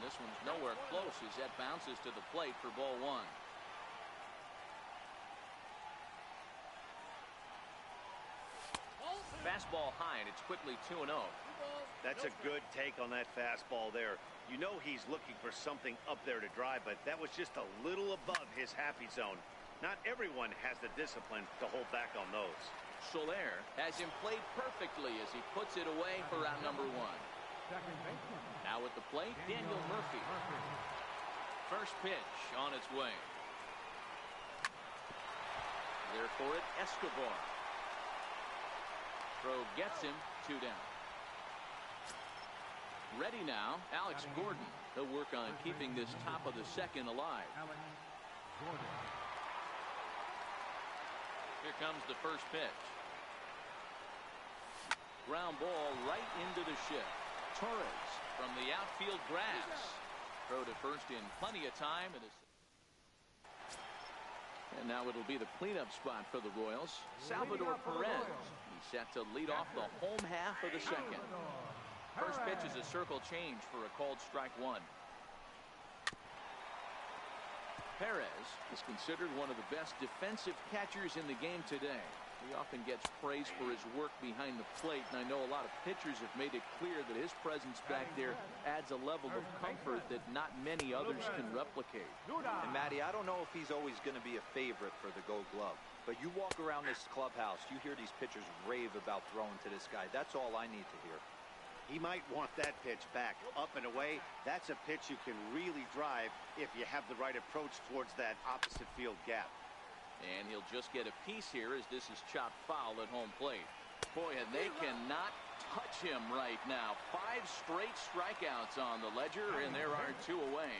this one's nowhere close as that bounces to the plate for ball one. Fastball high, and it's quickly 2-0. That's a good take on that fastball there. You know he's looking for something up there to drive, but that was just a little above his happy zone. Not everyone has the discipline to hold back on those. Soler has him played perfectly as he puts it away for out number one. Now at the plate, Daniel Murphy. First pitch on its way. There for it, Escobar. Throw gets him, 2 down. Ready now, Alex Gordon. He'll work on keeping this top of the second alive. Here comes the first pitch. Ground ball right into the shift. Torres from the outfield grass. Throw to first in plenty of time. And now it'll be the cleanup spot for the Royals. Salvador Perez. He's set to lead off the home half of the second. First pitch is a circle change for a called strike one. Perez is considered one of the best defensive catchers in the game today. He often gets praise for his work behind the plate, and I know a lot of pitchers have made it clear that his presence back there adds a level of comfort that not many others can replicate. And Matty, I don't know if he's always going to be a favorite for the Gold Glove, but you walk around this clubhouse, you hear these pitchers rave about throwing to this guy. That's all I need to hear. He might want that pitch back, up and away. That's a pitch you can really drive if you have the right approach towards that opposite field gap. And he'll just get a piece here as this is chopped foul at home plate. Boy, and they cannot touch him right now. 5 straight strikeouts on the ledger, and there are 2 away.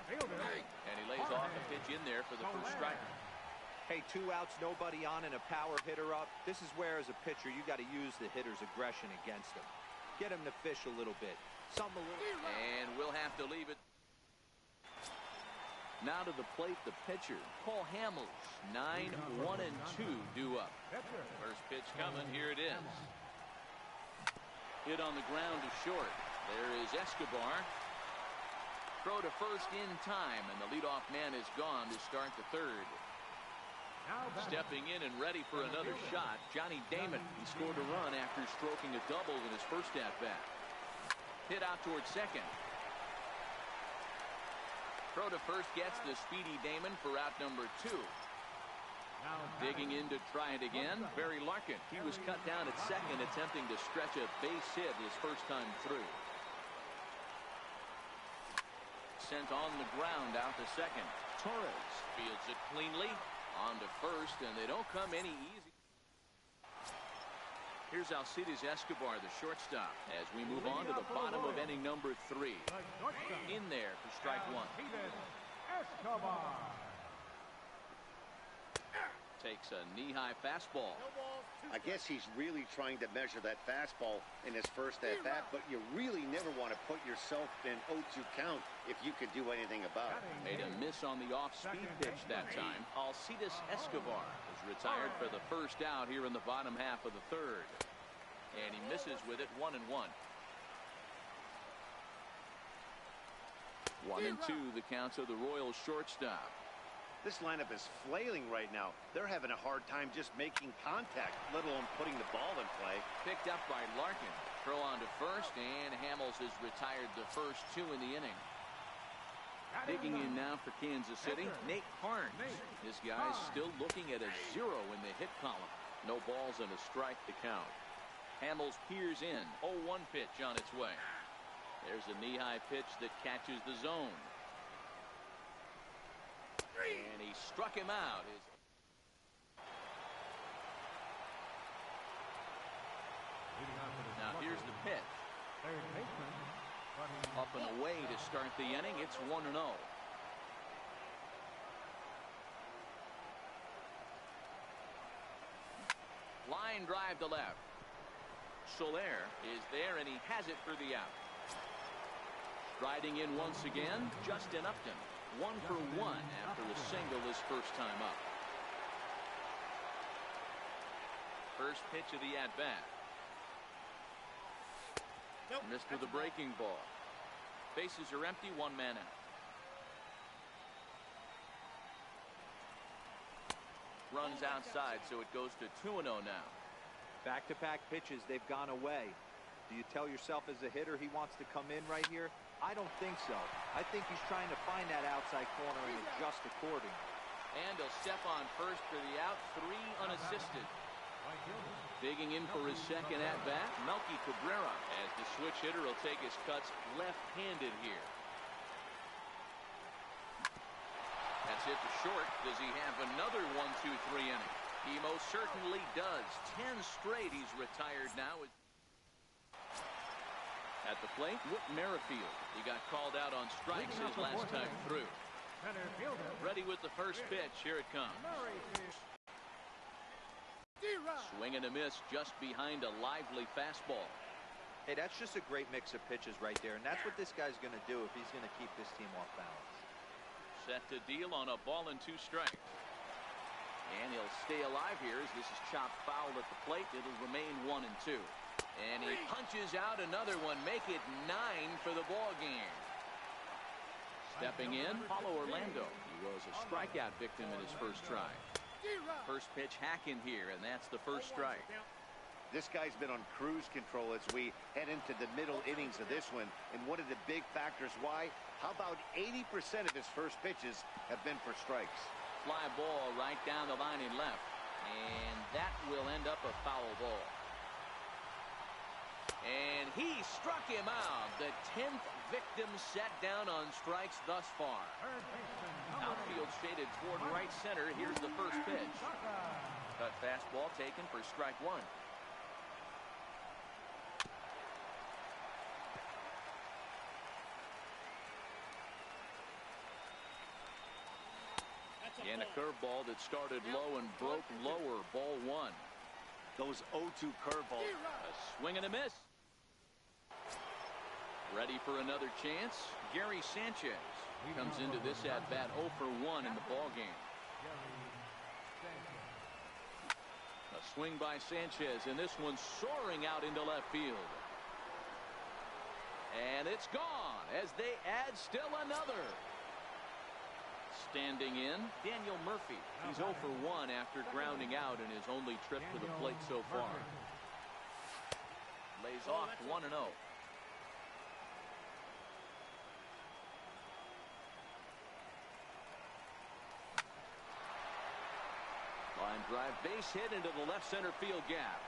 And he lays off a pitch in there for the first strike. Hey, 2 outs, nobody on, and a power hitter up. This is where, as a pitcher, you got to use the hitter's aggression against him. Get him to fish a little bit. And we'll have to leave it. Now to the plate, the pitcher, Paul Hamels. 9, 1, and 2 due up. First pitch coming. Here it is. Hit on the ground to short. There is Escobar. Throw to first in time, and the leadoff man is gone to start the third. Stepping in and ready for another shot, Johnny Damon. He scored a run after stroking a double in his first at-bat. Hit out towards second. Throw to first gets the speedy Damon for out number 2. Digging in to try it again, Barry Larkin. He was cut down at second, attempting to stretch a base hit his first time through. Sent on the ground out to second. Torres fields it cleanly. On to first, and they don't come any easy. Here's Alcides Escobar, the shortstop, as we move on to the bottom of inning number 3. In there for strike one. Takes a knee-high fastball. I guess he's really trying to measure that fastball in his first at-bat, but you really never want to put yourself in 0-2 count if you could do anything about it. Made a miss on the off-speed pitch that time. Alcides Escobar is retired for the first out here in the bottom half of the third. And he misses with it, 1-1. 1-2 the counts of the Royals shortstop. This lineup is flailing right now. They're having a hard time just making contact, let alone putting the ball in play. Picked up by Larkin. Throw on to first, and Hamels has retired the first 2 in the inning. Digging in now for Kansas City, Nate Carnes. This guy's still looking at a 0 in the hit column. No balls and a strike to count. Hamels peers in. 0-1 pitch on its way. There's a knee-high pitch that catches the zone. And he struck him out. Now here's the pitch. Up and away to start the inning. It's 1-0. Line drive to left. Soler is there, and he has it for the out. Striding in once again, Justin Upton. 1 for 1 after a single his first time up. First pitch of the at-bat. Missed with a breaking ball. Bases are empty, one man out. Runs outside, so it goes to 2-0 now. Back-to-back pitches, they've gone away. Do you tell yourself as a hitter he wants to come in right here? I don't think so. I think he's trying to find that outside corner and adjust accordingly. And he'll step on first for the out, 3 unassisted. Digging in for his second at-bat, Melky Cabrera, as the switch hitter will take his cuts left-handed here. That's hit to short. Does he have another 1-2-3 inning? He most certainly does. 10 straight he's retired now. At the plate, Whit Merrifield. He got called out on strikes his last time through. Ready with the first pitch. Here it comes. Swing and a miss just behind a lively fastball. Hey, that's just a great mix of pitches right there, and that's what this guy's going to do if he's going to keep this team off balance. Set to deal on a ball and 2 strikes. And he'll stay alive here as this is chopped foul at the plate. It'll remain 1-2. And he punches out another one. Make it 9 for the ball game. Stepping in, Paulo Orlando. He was a strikeout victim in his first try. First pitch hack in here, and that's the first strike. This guy's been on cruise control as we head into the middle innings of this one. And one of the big factors why, how about 80% of his first pitches have been for strikes? Fly ball right down the line and left. And that will end up a foul ball. And he struck him out. The 10th victim set down on strikes thus far. Outfield shaded toward right center. Here's the first pitch. Cut fastball taken for strike 1. And a curveball that started low and broke lower. Ball 1. Those 0-2 curveballs. A swing and a miss. Ready for another chance. Gary Sanchez comes into this at-bat 0 for 1 in the ballgame. A swing by Sanchez, and this one soaring out into left field. And it's gone as they add still another. Standing in, Daniel Murphy. He's 0 for 1 after grounding out in his only trip to the plate so far. Lays off 1-0. Line drive base hit into the left center field gap.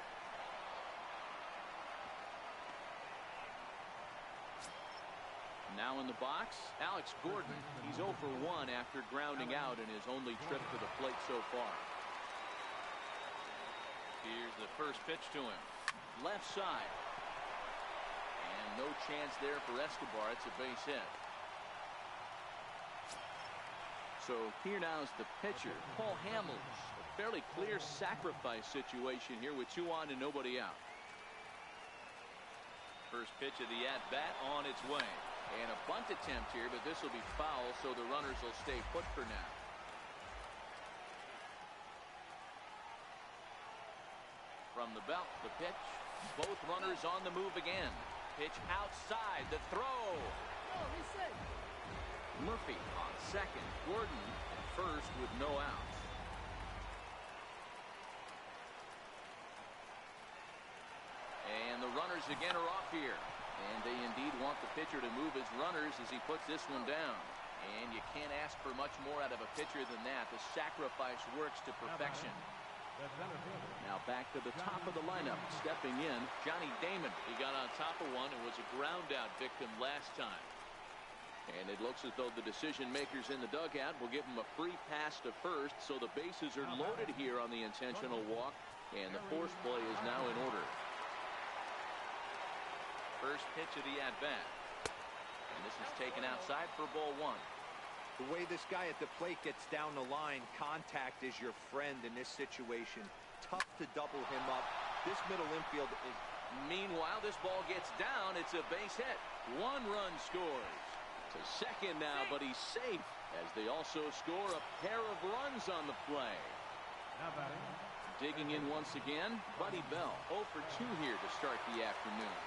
Now in the box, Alex Gordon. He's 0 for 1 after grounding out in his only trip to the plate so far. Here's the first pitch to him. Left side. And no chance there for Escobar. It's a base hit. So here now is the pitcher, Paul Hamels. A fairly clear sacrifice situation here with 2 on and nobody out. First pitch of the at-bat on its way. And a bunt attempt here, but this will be foul, so the runners will stay put for now. From the belt, the pitch. Both runners on the move again. Pitch outside, the throw. Murphy on second. Gordon at first with no outs. And the runners again are off here. And they indeed want the pitcher to move his runners as he puts this one down. And you can't ask for much more out of a pitcher than that. The sacrifice works to perfection. Now back to the top of the lineup. Stepping in, Johnny Damon. He got on top of one and was a ground out victim last time. And it looks as though the decision makers in the dugout will give him a free pass to first. So the bases are loaded here on the intentional walk. And the force play is now in order. First pitch of the at-bat. And this is taken outside for ball 1. The way this guy at the plate gets down the line, contact is your friend in this situation. Tough to double him up. This middle infield is... Meanwhile, this ball gets down. It's a base hit. 1 run scores. To second now, but he's safe as they also score a pair of runs on the play. Digging in once again, Buddy Bell. 0 for 2 here to start the afternoon.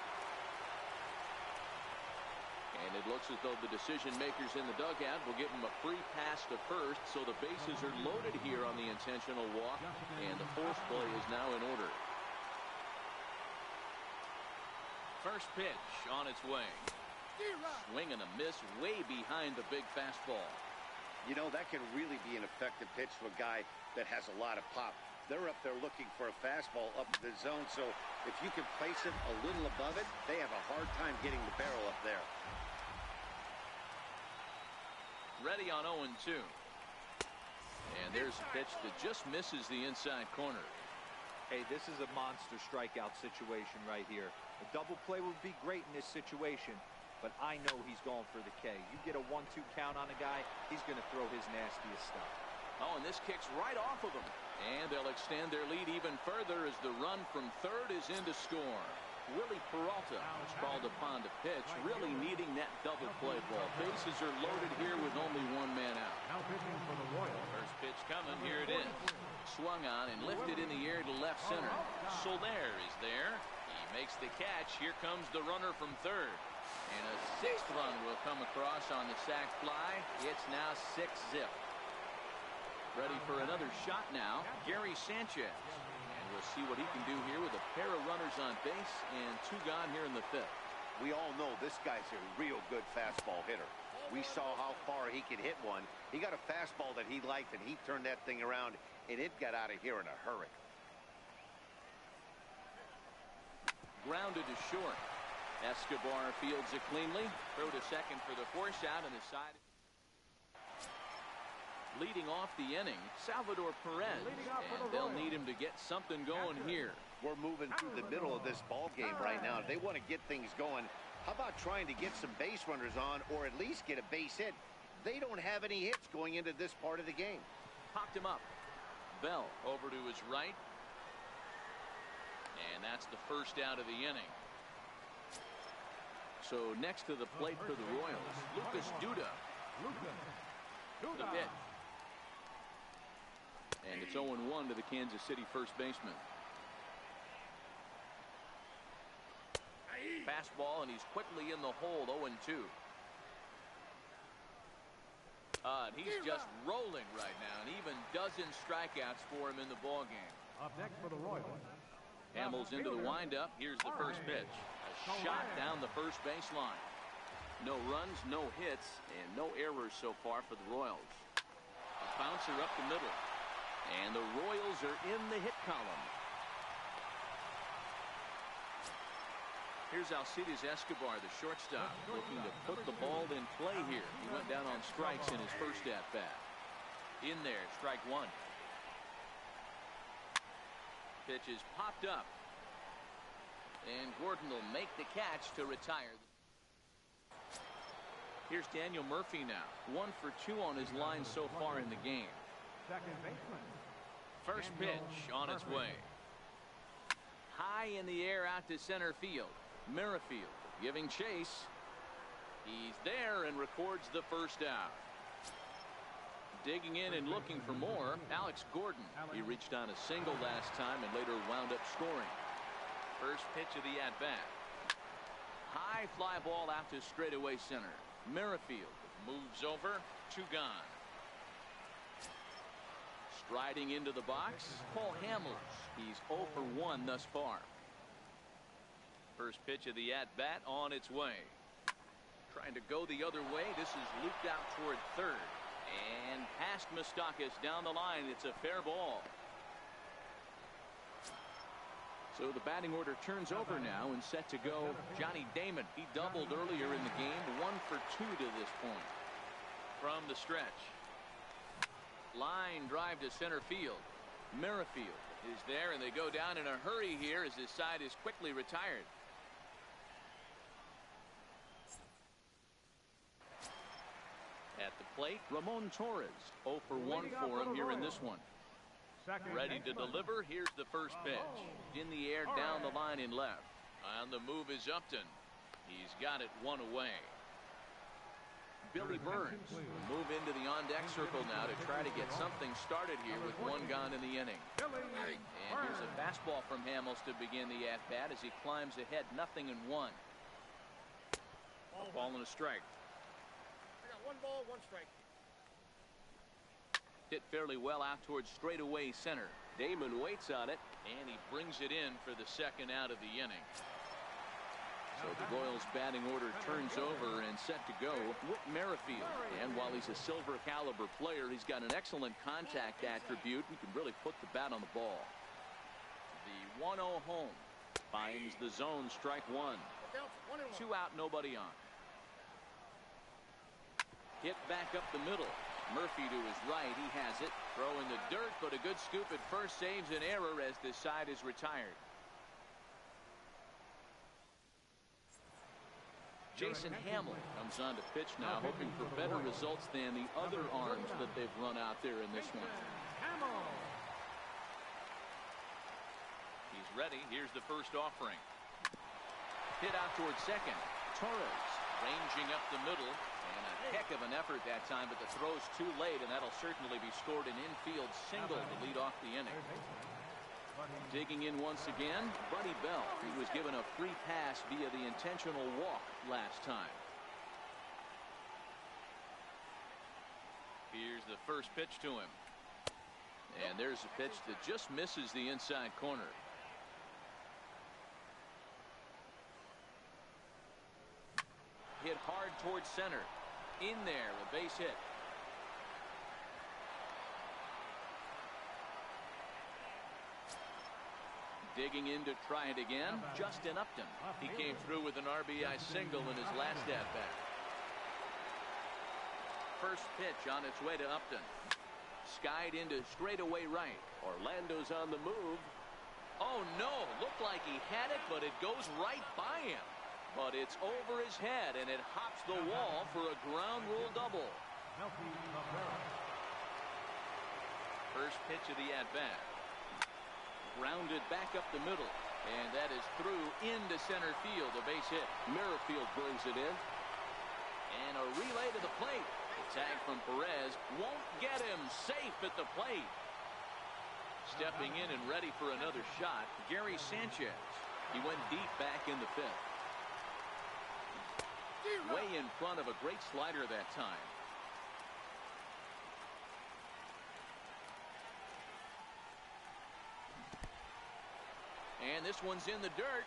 And And it looks as though the decision makers in the dugout will give him a free pass to first, so the bases are loaded here on the intentional walk, and the force play is now in order. First pitch on its way. Swing and a miss way behind the big fastball. You know, that can really be an effective pitch to a guy that has a lot of pop. They're up there looking for a fastball up in the zone, so if you can place it a little above it, they have a hard time getting the barrel up there. Ready on 0-2. And there's a pitch that just misses the inside corner. Hey, this is a monster strikeout situation right here. A double play would be great in this situation, but I know he's going for the K. You get a 1-2 count on a guy, he's going to throw his nastiest stuff. Oh, and this kicks right off of him. And they'll extend their lead even further as the run from third is in to score. Willie Peralta is called upon to pitch, really needing that double play ball. Bases are loaded here with only one man out. Now pitching for the Royals. First pitch coming. Here it is. Swung on and lifted in the air to left center. Soler is there. He makes the catch. Here comes the runner from third. And a sixth run will come across on the sac fly. It's now 6-zip. Ready for another shot now, Gary Sanchez. And we'll see what he can do here with a pair of runners on base and two gone here in the fifth. We all know this guy's a real good fastball hitter. We saw how far he could hit one. He got a fastball that he liked, and he turned that thing around, and it got out of here in a hurry. Grounded to short. Escobar fields it cleanly. Throw to second for the force out, and the side. Leading off the inning, Salvador Perez, and they'll need him to get something going here. We're moving through the middle of this ball game right now. If they want to get things going, how about trying to get some base runners on, or at least get a base hit? They don't have any hits going into this part of the game. Popped him up. Bell over to his right. And that's the first out of the inning. So next to the plate for the Royals, Lucas Duda. The pitch. And it's 0-1 to the Kansas City first baseman. Fastball, and he's quickly in the hole. 0-2. And he's just rolling right now, and even dozen strikeouts for him in the ball game. Up next for the Royals. Hamels into the windup. Here's the first pitch. A shot down the first baseline. No runs, no hits, and no errors so far for the Royals. A bouncer up the middle. And the Royals are in the hit column. Here's Alcides Escobar, the shortstop, looking to put the ball in play here. He went down on strikes in his first at-bat. In there, strike one. Pitch is popped up. And Gordon will make the catch to retire. Here's Daniel Murphy now. 1 for 2 on his line so far in the game. Second baseman. First pitch on its way. High in the air out to center field. Merrifield giving chase. He's there and records the first out. Digging in and looking for more, Alex Gordon. He reached on a single last time and later wound up scoring. First pitch of the at-bat. High fly ball out to straightaway center. Merrifield moves over. 2 gone. Striding into the box, Paul Hamels. He's 0 for 1 thus far. First pitch of the at-bat on its way. Trying to go the other way. This is looped out toward third. And past Moustakas down the line. It's a fair ball. So the batting order turns over now and set to go. Johnny Damon. He doubled earlier in the game. 1 for 2 to this point. From the stretch. Line drive to center field. Merrifield is there, and they go down in a hurry here as his side is quickly retired. At the plate, Ramon Torres. 0 for 1 for him here in this one. Ready to deliver. Here's the first pitch. In the air, down the line in left. On the move is Upton. He's got it 1 away. Billy Burns will move into the on-deck circle now to try to get something started here with 1 gone in the inning. And here's a fastball from Hamels to begin the at-bat as he climbs ahead, 0-1. A ball and a strike. I got 1 ball, 1 strike. Hit fairly well out towards straightaway center. Damon waits on it, and he brings it in for the second out of the inning. So the Royals batting order turns over and set to go. Whit Merrifield, and while he's a silver caliber player, he's got an excellent contact attribute. He can really put the bat on the ball. The 1-0 home finds the zone, strike 1. 2 out, nobody on. Hit back up the middle. Murphy to his right, he has it. Throw in the dirt, but a good scoop at first saves an error as this side is retired. Jason Hamill comes on to pitch now, hoping for better results than the other arms that they've run out there in this one. He's ready. Here's the first offering. Hit out towards second. Torres ranging up the middle. And a heck of an effort that time, but the throw's too late, and that'll certainly be scored an infield single to lead off the inning. Digging in once again, Buddy Bell. He was given a free pass via the intentional walk last time. Here's the first pitch to him. And there's a pitch that just misses the inside corner. Hit hard towards center. In there, a base hit. Digging in to try it again, Justin Upton. He came through with an RBI single in his last at-bat. First pitch on its way to Upton. Skied into straightaway right. Orlando's on the move. Oh no, looked like he had it, but it goes right by him. But it's over his head, and it hops the wall for a ground rule double. First pitch of the at-bat. Grounded back up the middle, and that is through into center field. A base hit. Merrifield brings it in, and a relay to the plate. The tag from Perez won't get him. Safe at the plate. Stepping in and ready for another shot, Gary Sanchez. He went deep back in the 5th. Way in front of a great slider that time. And this one's in the dirt.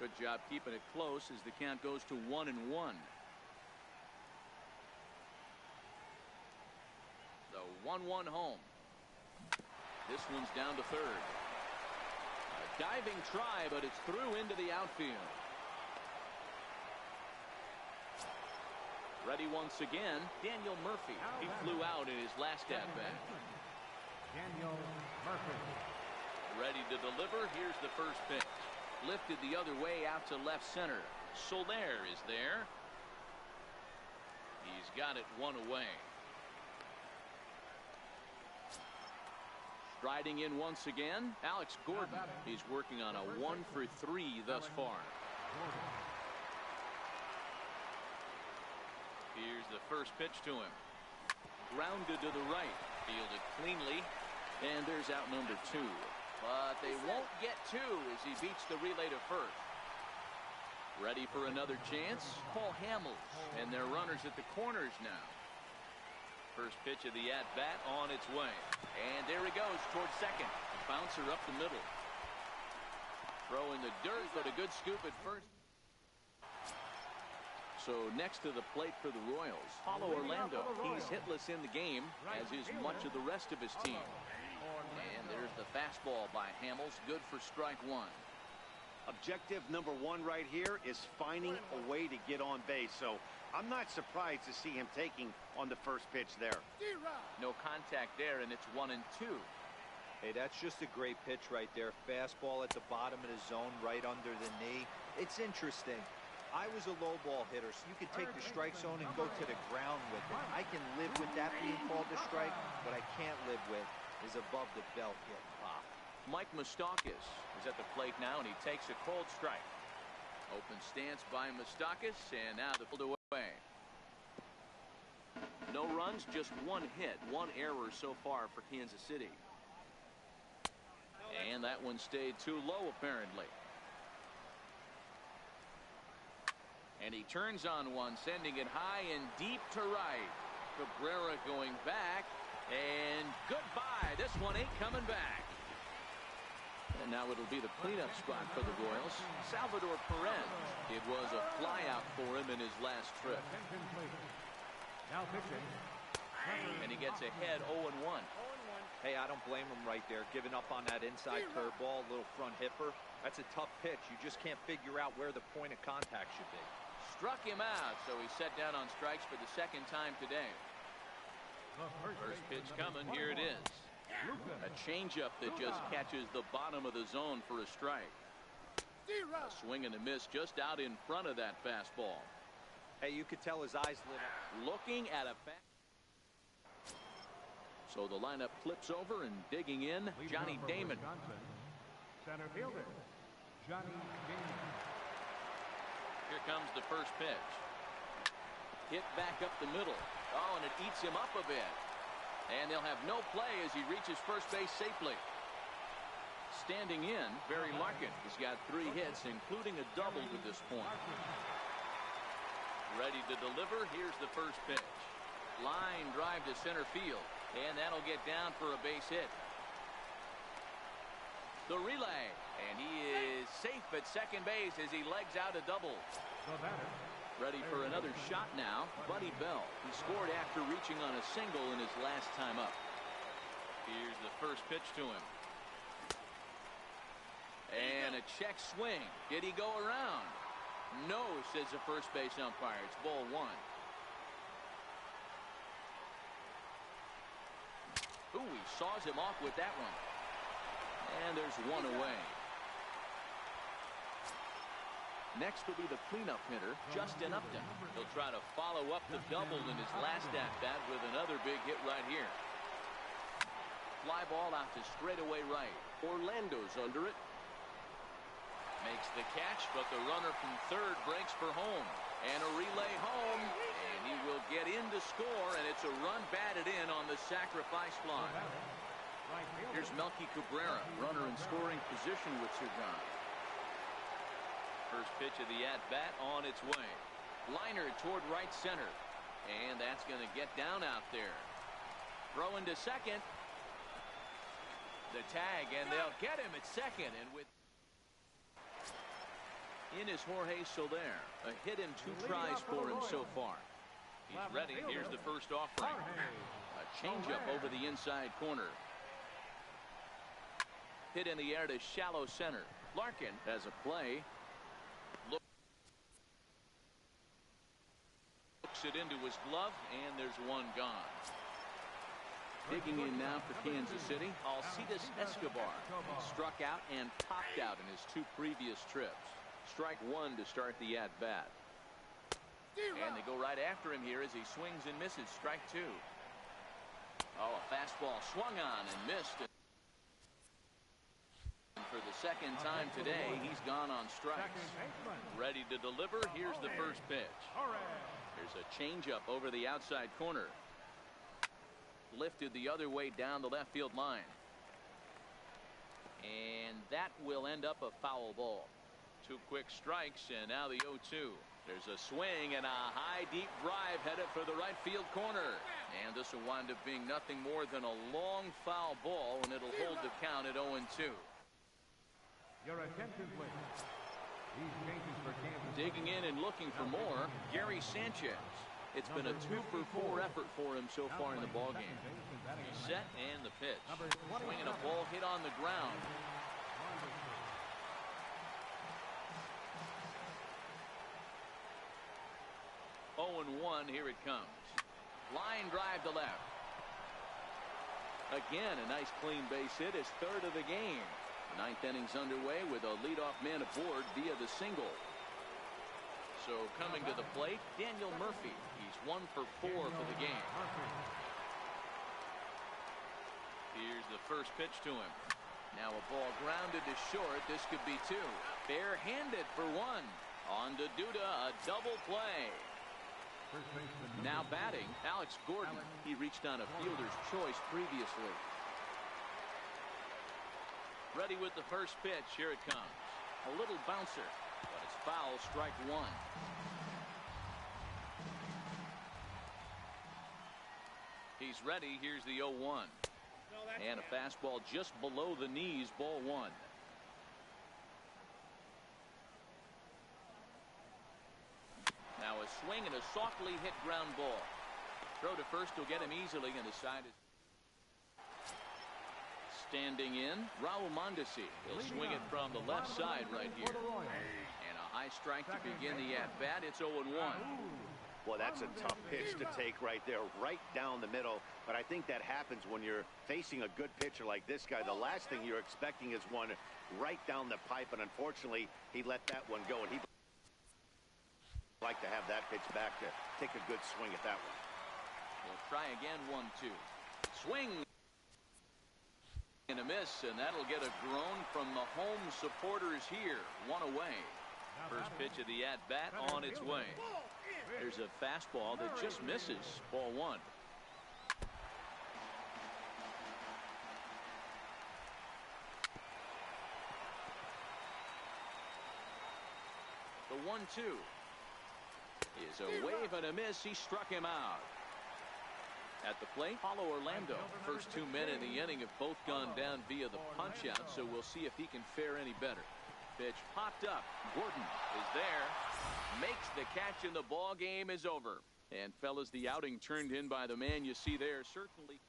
Good job keeping it close as the count goes to 1-1. The 1-1 home. This one's down to third. A diving try, but it's through into the outfield. Ready once again, Daniel Murphy. He flew out in his last at-bat. Daniel Murphy. Ready to deliver. Here's the first pitch. Lifted the other way out to left center. Soler is there. He's got it one away. Striding in once again, Alex Gordon. He's working on a 1-for-3 thus far. Here's the first pitch to him. Grounded to the right. Fielded cleanly. And there's out number 2. But they won't get 2 as he beats the relay to first. Ready for another chance? Paul Hamels. And their runners at the corners now. First pitch of the at-bat on its way. And there he goes towards second. A bouncer up the middle. Throw in the dirt, but a good scoop at first. So next to the plate for the Royals, Paulo Orlando. He's hitless in the game, as is much of the rest of his team. And there's the fastball by Hamels, good for strike 1. Objective number 1 right here is finding a way to get on base. So I'm not surprised to see him taking on the first pitch there. No contact there, and it's 1-2. Hey, that's just a great pitch right there. Fastball at the bottom of the zone, right under the knee. It's interesting. I was a low ball hitter, so you can take the strike zone and go to the ground with it. I can live with that being called a strike. What I can't live with is above the belt getting popped. Mike Moustakas is at the plate now, and he takes a cold strike. Open stance by Moustakas, and now the pulled away. No runs, just 1 hit, 1 error so far for Kansas City. And that one stayed too low, apparently. And he turns on one, sending it high and deep to right. Cabrera going back. And goodbye. This one ain't coming back. And now it'll be the cleanup spot for the Royals. Salvador Perez. It was a flyout for him in his last trip. Now pitching. And he gets ahead 0-1. Hey, I don't blame him right there. Giving up on that inside curveball, little front hipper. That's a tough pitch. You just can't figure out where the point of contact should be. Struck him out, so he's set down on strikes for the second time today. First pitch coming. Here it is. A changeup that just catches the bottom of the zone for a strike. A swing and a miss just out in front of that fastball. Hey, you could tell his eyes lit up. Looking at a so the lineup flips over, and digging in, Johnny Damon. Center fielder, Johnny Damon. Here comes the first pitch. Hit back up the middle. Oh, and it eats him up a bit. And they'll have no play as he reaches first base safely. Standing in, Barry Larkin has got 3 hits, including a double to this point. Ready to deliver. Here's the first pitch. Line drive to center field. And that'll get down for a base hit. The relay. And he is safe at second base as he legs out a double. Ready for another shot now, Buddy Bell. He scored after reaching on a single in his last time up. Here's the first pitch to him. And a check swing. Did he go around? No, says the first base umpire. It's ball 1. Ooh, he saws him off with that one. And there's one away. Next will be the cleanup hitter, Justin Upton. He'll try to follow up the double in his last at-bat with another big hit right here. Fly ball out to straightaway right. Orlando's under it. Makes the catch, but the runner from third breaks for home. And a relay home. And he will get in to score, and it's a run batted in on the sacrifice fly. Here's Melky Cabrera, runner in scoring position with Sir John. First pitch of the at-bat on its way. Liner toward right center. And that's going to get down out there. Throw into second. The tag, and they'll get him at second. And with in is Jorge Soler. A hit in 2 tries for him so far. He's ready. Here's the first offering. A changeup over the inside corner. Hit in the air to shallow center. Larkin has a play. Looks it into his glove, and there's one gone. Digging in now for Kansas City, Alcides Escobar. He struck out and popped out in his 2 previous trips. Strike 1 to start the at-bat. And they go right after him here as he swings and misses. Strike 2. Oh, a fastball swung on and missed. And for the second time today, he's gone on strikes. Ready to deliver. Here's the first pitch. There's a changeup over the outside corner. Lifted the other way down the left field line. And that will end up a foul ball. 2 quick strikes, and now the 0-2. There's a swing and a high deep drive headed for the right field corner. And this will wind up being nothing more than a long foul ball, and it'll hold the count at 0-2. Your attention, please. These changes for Kansas. Digging in and looking for more, Gary Sanchez. It's been a 2-for-4 effort for him so far in the ballgame. He's set, and the pitch. Swinging a ball hit on the ground. 0-1, here it comes. Line drive to left. Again, a nice clean base hit, his 3rd of the game. The 9th inning's underway with a leadoff man aboard via the single. So coming to the plate, Daniel Murphy. He's 1 for 4 for the game. Here's the first pitch to him. Now a ball grounded to short. This could be 2. Bare-handed for 1. On to Duda, a double play. Now batting, Alex Gordon. He reached on a fielder's choice previously. Ready with the first pitch. Here it comes. A little bouncer, but it's foul. Strike 1. He's ready. Here's the 0-1. And a fastball just below the knees, ball one. Now a swing and a softly hit ground ball. Throw to first will get him easily, and the side is standing in. Raul Mondesi. He'll swing it from the left side right here. And a high strike to begin the at-bat. It's 0-1. Well, that's a tough pitch to take right there, right down the middle. But I think that happens when you're facing a good pitcher like this guy. The last thing you're expecting is one right down the pipe, and unfortunately, he let that one go, and he'd like to have that pitch back to take a good swing at that one. We'll try again, 1-2. Swing and a miss, and that'll get a groan from the home supporters here. One away. First pitch of the at-bat on its way. There's a fastball that just misses. Ball one. The 1-2 is a wave and a miss. He struck him out. At the plate, Paulo Orlando. First 2 men in the inning have both gone down via the punch-out, so we'll see if he can fare any better. Pitch popped up. Gordon is there. Makes the catch, and the ball game is over. And fellas, the outing turned in by the man you see there certainly